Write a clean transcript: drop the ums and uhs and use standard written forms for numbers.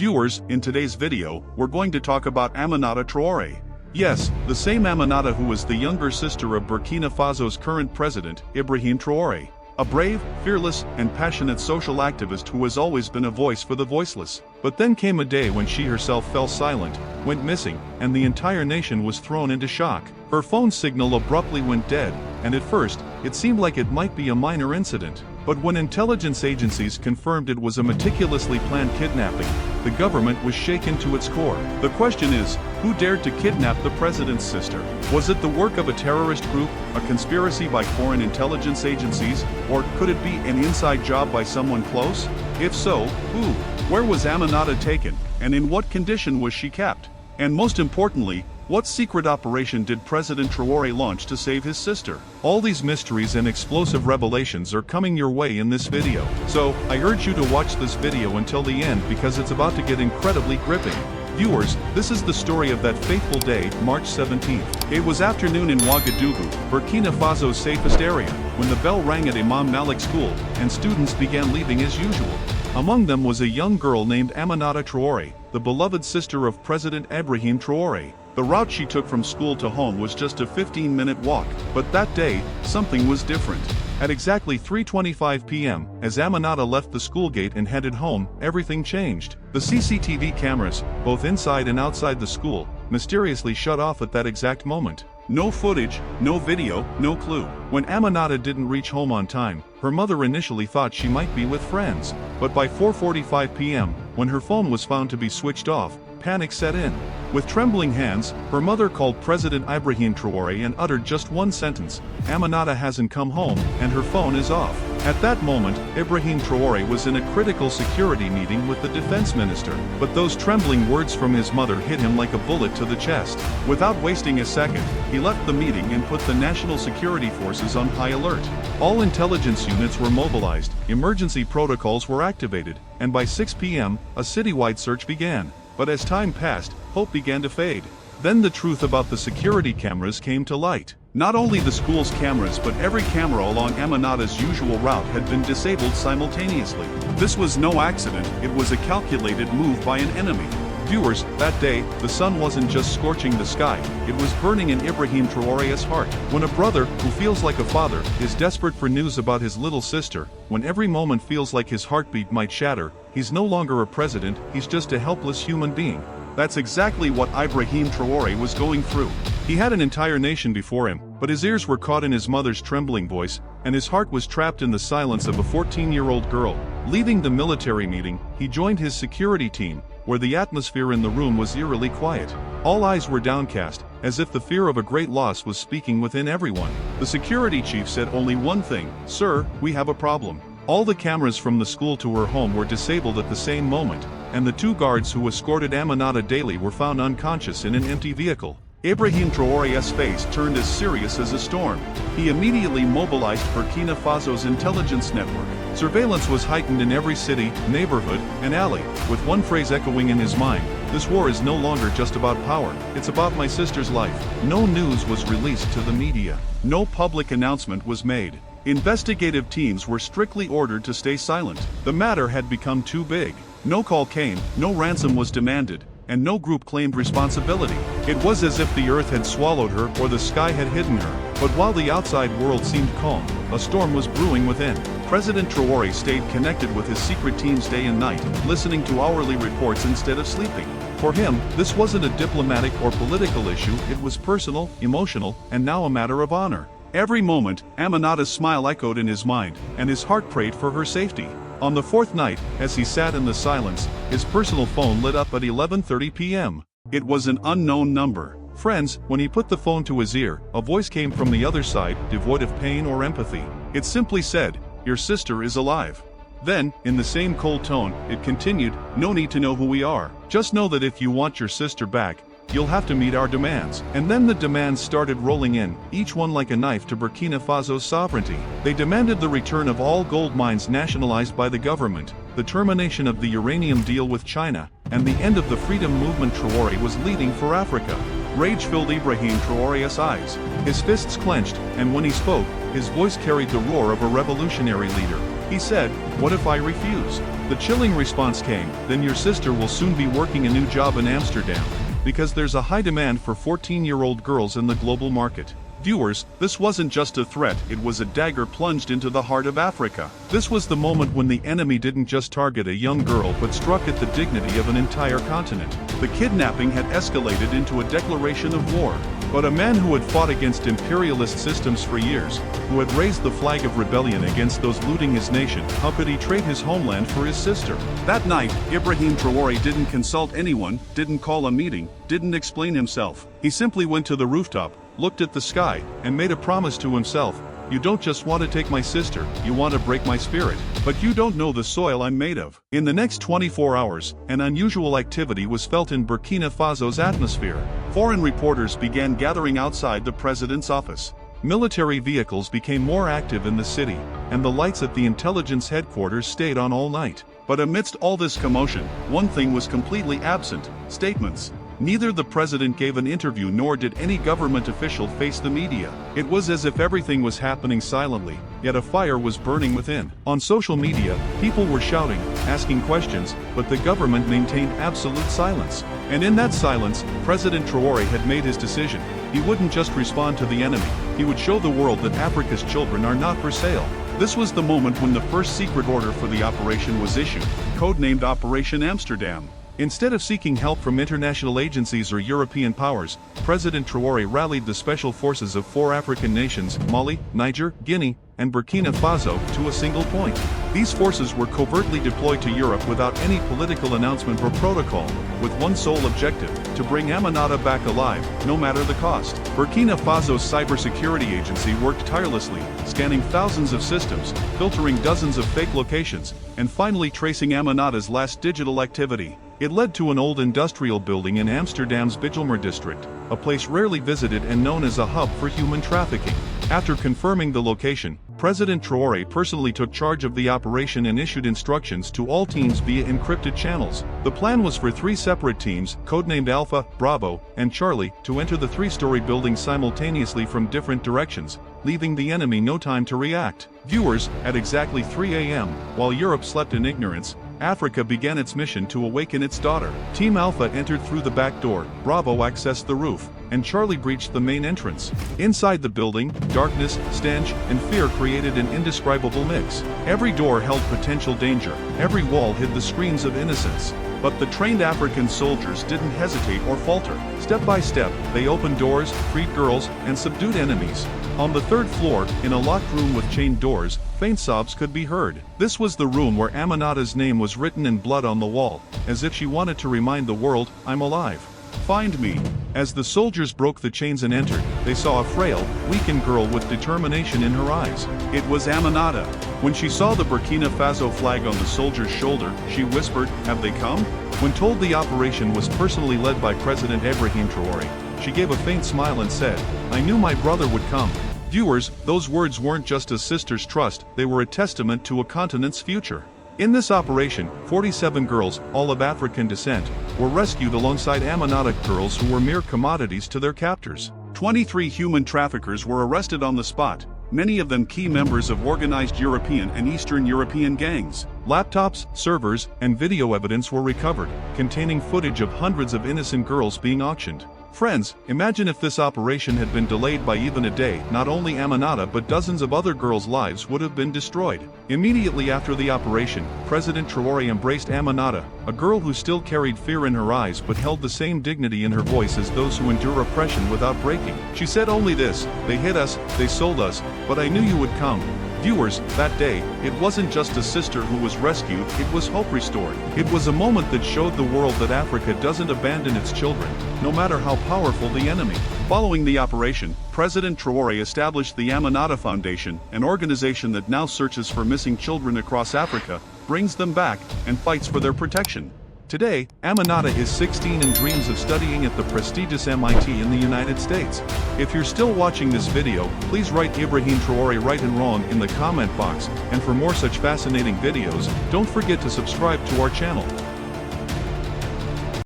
Viewers, in today's video, we're going to talk about Aminata Traoré. Yes, the same Aminata who was the younger sister of Burkina Faso's current president, Ibrahim Traoré. A brave, fearless, and passionate social activist who has always been a voice for the voiceless. But then came a day when she herself fell silent, went missing, and the entire nation was thrown into shock. Her phone signal abruptly went dead, and at first, it seemed like it might be a minor incident. But when intelligence agencies confirmed it was a meticulously planned kidnapping, the government was shaken to its core. The question is, who dared to kidnap the president's sister? Was it the work of a terrorist group, a conspiracy by foreign intelligence agencies, or could it be an inside job by someone close? If so, who? Where was Aminata taken, and in what condition was she kept? And most importantly, what secret operation did President Traoré launch to save his sister? All these mysteries and explosive revelations are coming your way in this video. So, I urge you to watch this video until the end because it's about to get incredibly gripping. Viewers, this is the story of that fateful day, March 17th. It was afternoon in Ouagadougou, Burkina Faso's safest area, when the bell rang at Imam Malik School, and students began leaving as usual. Among them was a young girl named Aminata Traoré, the beloved sister of President Ibrahim Traoré. The route she took from school to home was just a 15-minute walk, but that day, something was different. At exactly 3:25 p.m., as Aminata left the school gate and headed home, everything changed. The CCTV cameras, both inside and outside the school, mysteriously shut off at that exact moment. No footage, no video, no clue. When Aminata didn't reach home on time, her mother initially thought she might be with friends. But by 4:45 p.m., when her phone was found to be switched off, panic set in. With trembling hands, her mother called President Ibrahim Traoré and uttered just one sentence: "Aminata hasn't come home, and her phone is off." At that moment, Ibrahim Traoré was in a critical security meeting with the defense minister. But those trembling words from his mother hit him like a bullet to the chest. Without wasting a second, he left the meeting and put the national security forces on high alert. All intelligence units were mobilized, emergency protocols were activated, and by 6 p.m., a citywide search began. But as time passed, hope began to fade. Then the truth about the security cameras came to light. Not only the school's cameras but every camera along Aminata's usual route had been disabled simultaneously. This was no accident, it was a calculated move by an enemy. Viewers, that day, the sun wasn't just scorching the sky, it was burning in Ibrahim Traoré's heart. When a brother, who feels like a father, is desperate for news about his little sister, when every moment feels like his heartbeat might shatter, he's no longer a president, he's just a helpless human being. That's exactly what Ibrahim Traoré was going through. He had an entire nation before him, but his ears were caught in his mother's trembling voice, and his heart was trapped in the silence of a 14-year-old girl. Leaving the military meeting, he joined his security team, where the atmosphere in the room was eerily quiet. All eyes were downcast, as if the fear of a great loss was speaking within everyone. The security chief said only one thing: "Sir, we have a problem." All the cameras from the school to her home were disabled at the same moment, and the two guards who escorted Aminata daily were found unconscious in an empty vehicle. Ibrahim Traoré's face turned as serious as a storm. He immediately mobilized Burkina Faso's intelligence network. Surveillance was heightened in every city, neighborhood, and alley, with one phrase echoing in his mind: "This war is no longer just about power, it's about my sister's life." No news was released to the media. No public announcement was made. Investigative teams were strictly ordered to stay silent. The matter had become too big. No call came, no ransom was demanded, and no group claimed responsibility. It was as if the earth had swallowed her or the sky had hidden her. But while the outside world seemed calm, a storm was brewing within. President Traoré stayed connected with his secret teams day and night, listening to hourly reports instead of sleeping. For him, this wasn't a diplomatic or political issue, it was personal, emotional, and now a matter of honor. Every moment, Aminata's smile echoed in his mind, and his heart prayed for her safety. On the fourth night, as he sat in the silence, his personal phone lit up at 11:30 p.m. It was an unknown number. Friends, when he put the phone to his ear, a voice came from the other side, devoid of pain or empathy. It simply said, "Your sister is alive." Then, in the same cold tone, it continued, "No need to know who we are. Just know that if you want your sister back, you'll have to meet our demands." And then the demands started rolling in, each one like a knife to Burkina Faso's sovereignty. They demanded the return of all gold mines nationalized by the government, the termination of the uranium deal with China, and the end of the freedom movement Traoré was leading for Africa. Rage filled Ibrahim Traoré's eyes. His fists clenched, and when he spoke, his voice carried the roar of a revolutionary leader. He said, "What if I refuse?" The chilling response came, "Then your sister will soon be working a new job in Amsterdam, because there's a high demand for 14-year-old girls in the global market." Viewers, this wasn't just a threat, it was a dagger plunged into the heart of Africa. This was the moment when the enemy didn't just target a young girl but struck at the dignity of an entire continent. The kidnapping had escalated into a declaration of war. But a man who had fought against imperialist systems for years, who had raised the flag of rebellion against those looting his nation, how could he trade his homeland for his sister? That night, Ibrahim Traoré didn't consult anyone, didn't call a meeting, didn't explain himself. He simply went to the rooftop, looked at the sky, and made a promise to himself. "You don't just want to take my sister, you want to break my spirit. But you don't know the soil I'm made of." In the next 24 hours, an unusual activity was felt in Burkina Faso's atmosphere. Foreign reporters began gathering outside the president's office. Military vehicles became more active in the city, and the lights at the intelligence headquarters stayed on all night. But amidst all this commotion, one thing was completely absent: statements. Neither the president gave an interview nor did any government official face the media. It was as if everything was happening silently, yet a fire was burning within. On social media, people were shouting, asking questions, but the government maintained absolute silence. And in that silence, President Traoré had made his decision. He wouldn't just respond to the enemy, he would show the world that Africa's children are not for sale. This was the moment when the first secret order for the operation was issued, codenamed Operation Amsterdam. Instead of seeking help from international agencies or European powers, President Traoré rallied the special forces of 4 African nations, Mali, Niger, Guinea, and Burkina Faso, to a single point. These forces were covertly deployed to Europe without any political announcement or protocol, with one sole objective: to bring Aminata back alive, no matter the cost. Burkina Faso's cybersecurity agency worked tirelessly, scanning thousands of systems, filtering dozens of fake locations, and finally tracing Aminata's last digital activity. It led to an old industrial building in Amsterdam's Bijlmer district, a place rarely visited and known as a hub for human trafficking. After confirming the location, President Traoré personally took charge of the operation and issued instructions to all teams via encrypted channels. The plan was for 3 separate teams, codenamed Alpha, Bravo, and Charlie, to enter the 3-story building simultaneously from different directions, leaving the enemy no time to react. Viewers, at exactly 3 a.m., while Europe slept in ignorance, Africa began its mission to awaken its daughter. Team Alpha entered through the back door, Bravo accessed the roof, and Charlie breached the main entrance. Inside the building, darkness, stench, and fear created an indescribable mix. Every door held potential danger, every wall hid the screams of innocence. But the trained African soldiers didn't hesitate or falter. Step by step, they opened doors, freed girls, and subdued enemies. On the 3rd floor, in a locked room with chained doors, faint sobs could be heard. This was the room where Aminata's name was written in blood on the wall, as if she wanted to remind the world, "I'm alive. Find me." As the soldiers broke the chains and entered, they saw a frail, weakened girl with determination in her eyes. It was Aminata. When she saw the Burkina Faso flag on the soldier's shoulder, she whispered, "Have they come?" When told the operation was personally led by President Ibrahim Traoré, she gave a faint smile and said, "I knew my brother would come." Viewers, those words weren't just a sister's trust, they were a testament to a continent's future. In this operation, 47 girls, all of African descent, were rescued alongside Aminata girls who were mere commodities to their captors. 23 human traffickers were arrested on the spot, many of them key members of organized European and Eastern European gangs. Laptops, servers, and video evidence were recovered, containing footage of hundreds of innocent girls being auctioned. Friends, imagine if this operation had been delayed by even a day, not only Aminata but dozens of other girls' lives would have been destroyed. Immediately after the operation, President Traoré embraced Aminata, a girl who still carried fear in her eyes but held the same dignity in her voice as those who endure oppression without breaking. She said only this: "They hit us, they sold us, but I knew you would come." Viewers, that day, it wasn't just a sister who was rescued, it was hope restored. It was a moment that showed the world that Africa doesn't abandon its children, no matter how powerful the enemy. Following the operation, President Traoré established the Aminata Foundation, an organization that now searches for missing children across Africa, brings them back, and fights for their protection. Today, Aminata is 16 and dreams of studying at the prestigious MIT in the United States. If you're still watching this video, please write Ibrahim Traoré right and wrong in the comment box, and for more such fascinating videos, don't forget to subscribe to our channel.